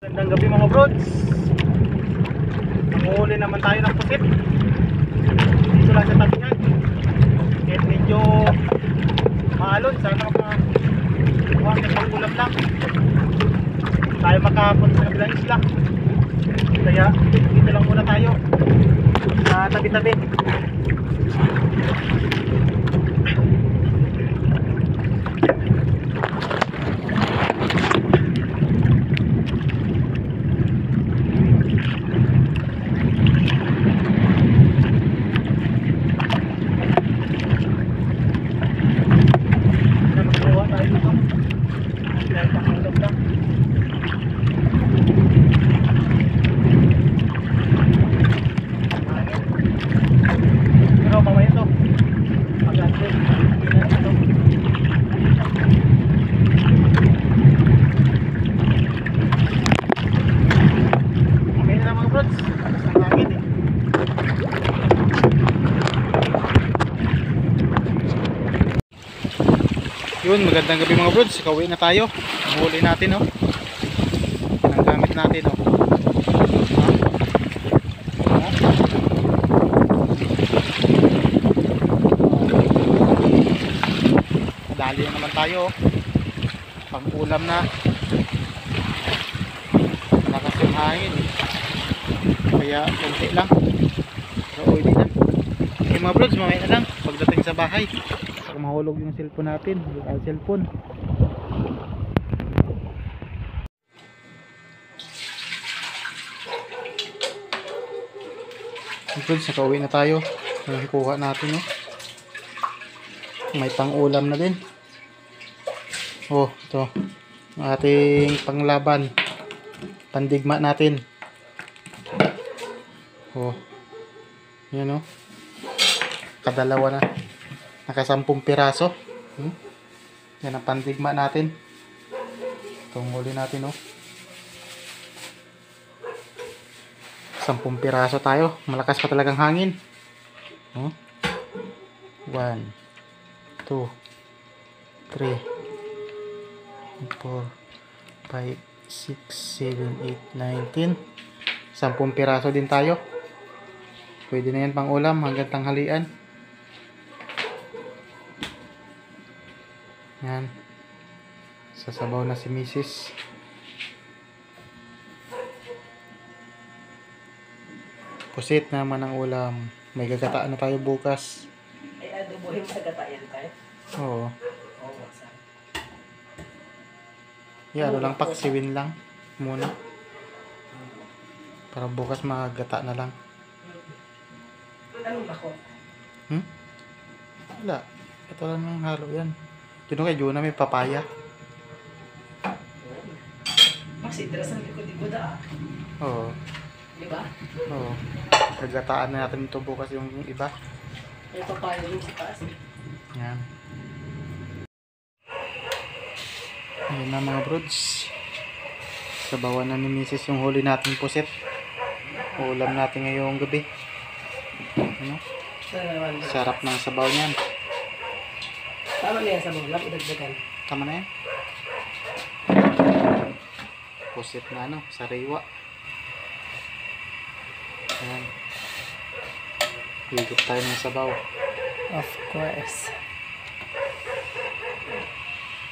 Magandang gabi mga brods. Nanguhuli naman tayo ng pusit dito lang sa tabihan. Kahit medyo maalon, sana makakuha ng pangkulam lang tayo makapunta sa kabilang isla. Kaya dito lang muna tayo sa tabi-tabi. Yun, magandang gabi mga brods. Kauwi na tayo. Huli natin, oh. Ang gamit natin, oh. Dali na naman tayo, oh. Pang-ulam na. Malakas yung hangin, eh. Kaya konti lang. Pero uwi na. Okay mga brods, mamaya na lang pagdating sa bahay. Mahulog yung cellphone natin, yung cellphone. Friends, nakauwi na tayo. Nakuha natin, no? May pang-ulam na din. Oh, ito. Ang ating panglaban. Pandigma natin. Oh. Yan, no? Kadalawa na. Naka-10 piraso. Yan ang pandigma natin. Itong huli natin, oh. 10 piraso tayo. Malakas pa talagang hangin. 1, 2, 3, 4, 5, 6, 7, 8, 9, 10. 10 piraso din tayo. Pwede na yan pang ulam hanggang tanghalian. Yan. Sasabaw na si Mrs. Pusit naman ang ulam. May gagataan na tayo bukas. Ay, adobohin sa gatayan tayo? Oo. Oo, saan? Yan, ano lang, paksiwin lang muna. Para bukas magata na lang. Anong bako? Wala. Ito lang ng halo yan. Yun kay Juna may papaya. Maksidrasan likod-likod ah. Oo. Diba? Oo. Gagataan na natin ito bukas yung iba. May papaya yung sa taas. Yan. Ayan na mga brods. Sabawan na ni Mrs. yung huli natin pusit. Ulam natin ngayong gabi. Ano? Sarap ng sabaw niyan. Tama na yan sa mga idagdagan. Tama na yan. Pusit na ano, sariwa. Ayan. Higop tayo ng sabaw. Of course.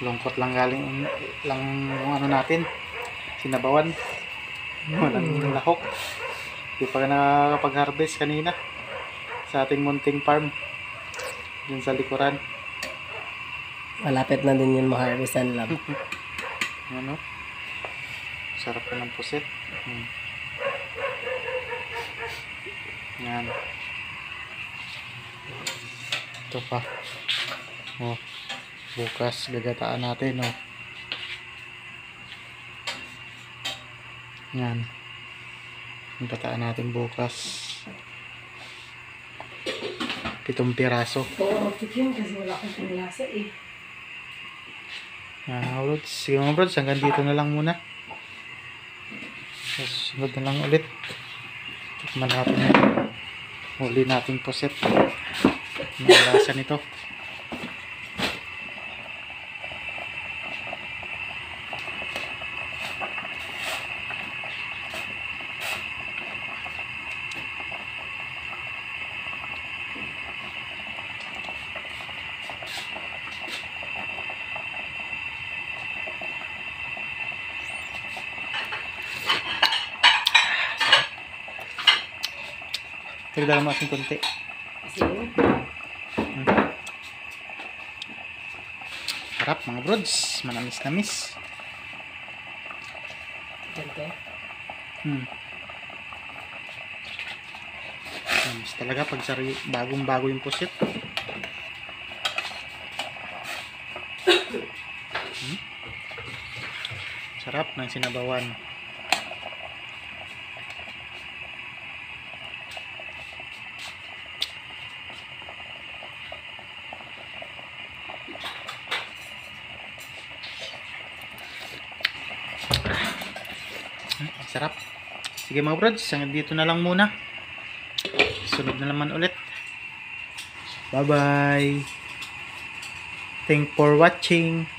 Lungkot lang galing lang yung ano natin. Sinabawan. Walang lahok. Di pa nakapag-harvest kanina. Sa ating munting farm. Dun sa likuran. Malapit na din yun ma-harvestan lang. Ano? Sarap pa ng pusit. Yan. Ito pa. Oh. Bukas gagataan natin, oh. Yan. Gagataan natin bukas. 7 piraso. Oo, yun kasi wala akong panglasa eh. Brods. Sige mga brods, hanggang dito na lang muna. Sunod na lang ulit. Tikman natin yung huli nating pusit. Ang lasa nito. Dagdagan mo asin konti. Asin. Sarap mga brods. Manamis-namis. Ganito. Namis talaga pag bagong-bago yung pusit. Sarap ng sinabawan. Sarap. Sige mga brods, hanggang dito na lang muna. Sunod na naman ulit. Bye bye. Thanks for watching.